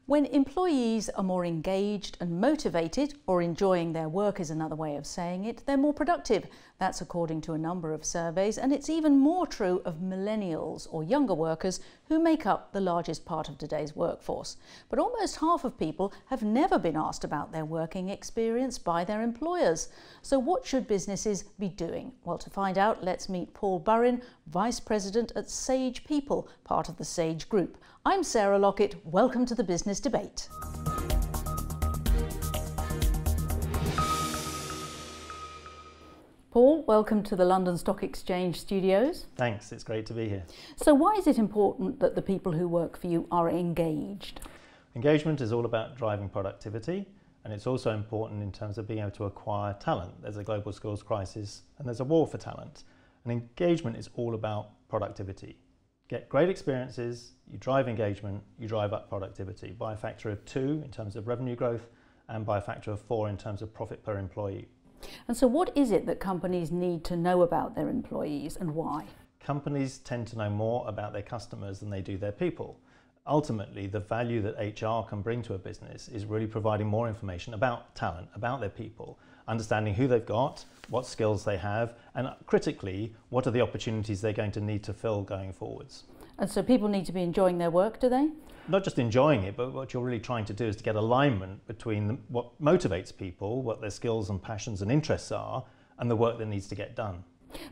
When employees are more engaged and motivated, or enjoying their work is another way of saying it, they're more productive. That's according to a number of surveys, and it's even more true of millennials or younger workers who make up the largest part of today's workforce. But almost half of people have never been asked about their working experience by their employers. So what should businesses be doing? Well, to find out, let's meet Paul Burrin, Vice President at Sage People, part of the Sage Group. I'm Sarah Lockett. Welcome to the Business Debate. Paul, welcome to the London Stock Exchange studios. Thanks, it's great to be here. So why is it important that the people who work for you are engaged? Engagement is all about driving productivity, and it's also important in terms of being able to acquire talent. There's a global skills crisis and there's a war for talent. And engagement is all about productivity. Get great experiences, you drive engagement, you drive up productivity by a factor of 2 in terms of revenue growth and by a factor of 4 in terms of profit per employee. And so what is it that companies need to know about their employees and why? Companies tend to know more about their customers than they do their people. Ultimately, the value that HR can bring to a business is really providing more information about talent, about their people, understanding who they've got, what skills they have, and critically, what are the opportunities they're going to need to fill going forwards. And so people need to be enjoying their work, do they? Not just enjoying it, but what you're really trying to do is to get alignment between what motivates people, what their skills and passions and interests are, and the work that needs to get done.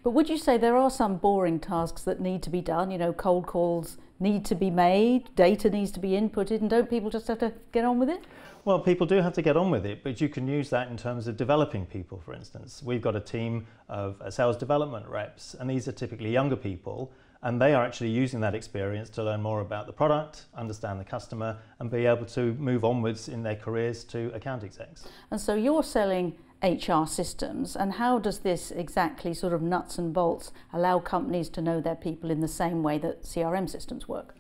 But would you say there are some boring tasks that need to be done? You know, cold calls need to be made, data needs to be inputted, and don't people just have to get on with it? Well, people do have to get on with it, but you can use that in terms of developing people, for instance. We've got a team of sales development reps, and these are typically younger people, and they are actually using that experience to learn more about the product, understand the customer, and be able to move onwards in their careers to account execs. And so you're selling HR systems, and how does this exactly sort of nuts and bolts allow companies to know their people in the same way that CRM systems work?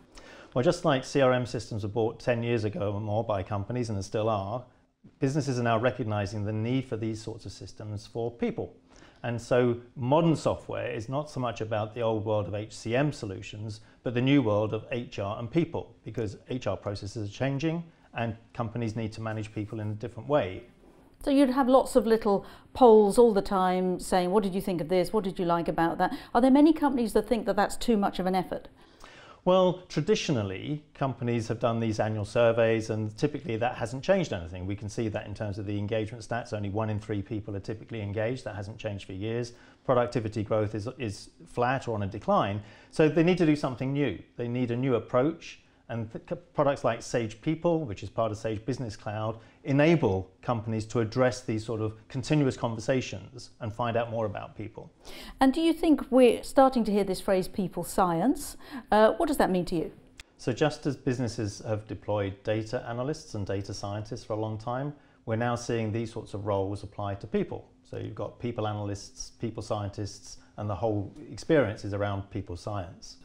Well, just like CRM systems were bought 10 years ago or more by companies, and still are, businesses are now recognizing the need for these sorts of systems for people. And so modern software is not so much about the old world of HCM solutions, but the new world of HR and people, because HR processes are changing and companies need to manage people in a different way. So you'd have lots of little polls all the time saying, what did you think of this? What did you like about that? Are there many companies that think that that's too much of an effort? Well, traditionally, companies have done these annual surveys, and typically that hasn't changed anything. We can see that in terms of the engagement stats. Only 1 in 3 people are typically engaged. That hasn't changed for years. Productivity growth is flat or on a decline. So they need to do something new. They need a new approach. And products like Sage People, which is part of Sage Business Cloud, enable companies to address these sort of continuous conversations and find out more about people. And do you think we're starting to hear this phrase people science? What does that mean to you? So just as businesses have deployed data analysts and data scientists for a long time, we're now seeing these sorts of roles apply to people. So you've got people analysts, people scientists, and the whole experience is around people science.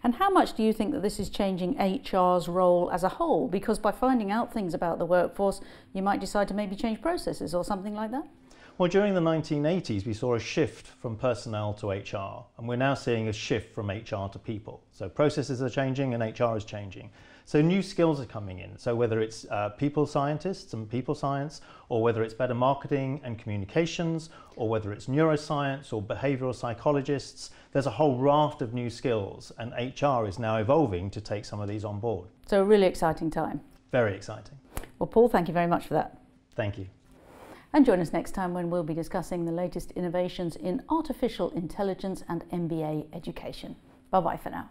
And how much do you think that this is changing HR's role as a whole? Because by finding out things about the workforce, you might decide to maybe change processes or something like that? Well, during the 1980s, we saw a shift from personnel to HR, and we're now seeing a shift from HR to people. So processes are changing and HR is changing. So new skills are coming in. So whether it's people scientists and people science, or whether it's better marketing and communications, or whether it's neuroscience or behavioral psychologists, there's a whole raft of new skills, and HR is now evolving to take some of these on board. So a really exciting time. Very exciting. Well, Paul, thank you very much for that. Thank you. And join us next time when we'll be discussing the latest innovations in artificial intelligence and MBA education. Bye-bye for now.